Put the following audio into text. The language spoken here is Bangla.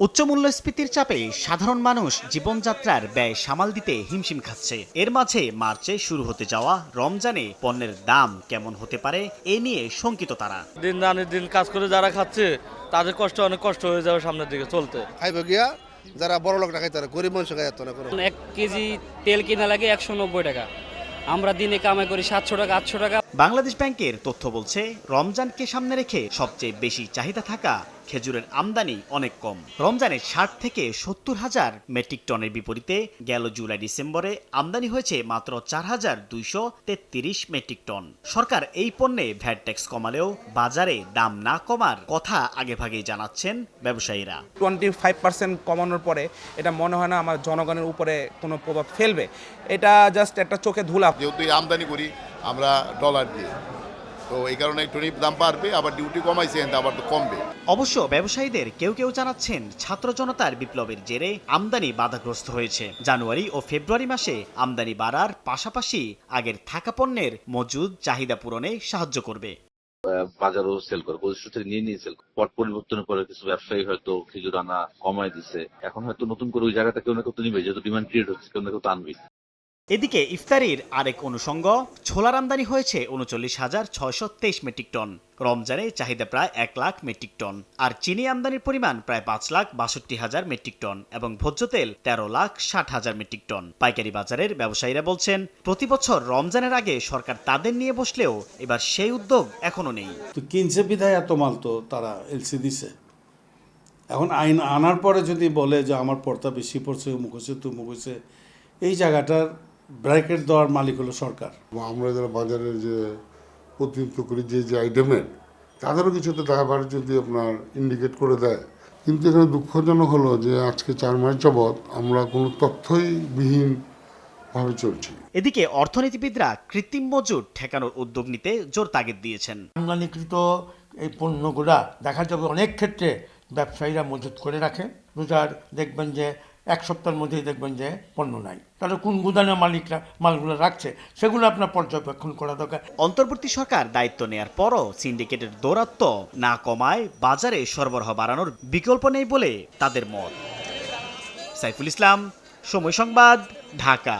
উচ্চ মূল্যস্ফীতির চাপে সাধারণ মানুষ জীবনযাত্রার ব্যয় সামাল দিতে হিমশিম খাচ্ছে। এর মাঝে মার্চে শুরু হতে যাওয়া রমজানে পণ্যের দাম কেমন হতে পারে এ নিয়ে শঙ্কিত তারা। দিন আনে দিন কাজ করে যারা খাচ্ছে তাদের অনেক কষ্ট হয়ে যাবে সামনের দিকে চলতে। খাইব গিয়া যারা বড় লোক খাই তারা গরিব মানুষ খাই না কোনো। 1 কেজি তেল কিনা লাগে 190 টাকা, আমরা দিনে কামাই করি 700 টাকা 800 টাকা। বাংলাদেশ ব্যাংকের তথ্য বলছে রমজানকে সামনে রেখে সবচেয়ে বেশি চাহিদা থাকা খেজুরের আমদানি অনেক কম। রমজানে 60 থেকে 70 হাজার মেট্রিক টনের বিপরীতে গেল জুলাই ডিসেম্বরে আমদানি হয়েছে মাত্র 4,233 মেট্রিক টন। সরকার এই পণ্যে ভ্যাট ট্যাক্স কমালেও বাজারে দাম না কমার কথা আগেভাগেই জানাচ্ছেন ব্যবসায়ীরা। 25% কমানোর পরে এটা মনে হয় না আমার জনগণের উপরে কোনো প্রভাব ফেলবে। এটা জাস্ট একটা চোখে ধুলা। যেহেতু আমদানি করি আমরা ডলার দিয়ে, তো এই কারণে একটু দাম বাড়বে, আবার ডিউটি কমাইছে আবার তো কমবে। অবশ্য ব্যবসায়ীদের কেউ কেউ জানাচ্ছেন ছাত্র জনতার বিপ্লবের জেরে আমদানি বাধাগ্রস্ত হয়েছে। জানুয়ারি ও ফেব্রুয়ারি মাসে আমদানি বাড়ার পাশাপাশি আগের থাকা পণ্যের মজুদ চাহিদা পূরণে সাহায্য করবে। বাজারও সেল করে প্রতিষ্ঠান থেকে নিয়ে সেল করে। পট পরিবর্তনের পরে কিছু ব্যবসায়ী হয়তো খেজুর আনা কমায় দিচ্ছে, এখন হয়তো নতুন করে ওই জায়গাটা কেউ না কেউ তো নিবে, যেহেতু ডিমান্ড ক্রিয়েট হচ্ছে কেউ না কেউ তো আনবে। এদিকে ইফতারির আরেক অনুষঙ্গ ছোলার আমদানি হয়েছে 39,623 মেট্রিক টন। রমজানে চাহিদা প্রায় 1 লাখ মেট্রিক টন। আর চিনি আমদানির পরিমাণ প্রায় 5,62,000 মেট্রিক টন এবং ভোজ্য তেল 13,60,000 মেট্রিক টন। পাইকারি বাজারের ব্যবসায়ীরা বলছেন প্রতি বছর রমজানের আগে সরকার তাদের নিয়ে বসলেও এবার সেই উদ্যোগ এখনো নেই। তো কিনছে বিধায় এত মাল তো তারা এলসি দিছে। এখন আইন আনার পরে যদি বলে যে আমার পর্তা বেশি পড়ছে, অমুক হয়েছে তমুক হয়েছে, এই জায়গাটার ব্র্যাকেট দেওয়ার মালিক হলো সরকার। আমরা যারা বাজারে যে প্রতিনিধিত্ব করি যে আইটেমের, তাদেরও কিছুটা দায়ভার যদি আপনার ইন্ডিকেট করে দেয়। কিন্তু এখানে দুঃখজনক হলো যে আজকে 4 মাস যাবৎ আমরা কোনো তথ্যই বিহীনভাবে চলছি। এদিকে অর্থনীতিবিদরা কৃত্রিম মজুদ ঠেকানোর উদ্যোগ নিতে জোর তাগিদ দিয়েছেন। আমদানিকৃত এই পণ্যগুলা দেখা যাবে অনেক ক্ষেত্রে ব্যবসায়ীরা মজুত করে রাখে। রোজার দেখবেন যে 1 সপ্তাহের মধ্যেই দেখবেন যে পণ্য নাই, তাহলে কোন গুদামে মালিকরা মালগুলো রাখছে সেগুলো আপনার পর্যবেক্ষণ করা দরকার। অন্তর্বর্তী সরকার দায়িত্ব নেয়ার পরও সিন্ডিকেটের দৌরাত্ম্য না কমায় বাজারে সরবরাহ বাড়ানোর বিকল্প নেই বলে তাদের মত। সাইফুল ইসলাম, সময় সংবাদ, ঢাকা।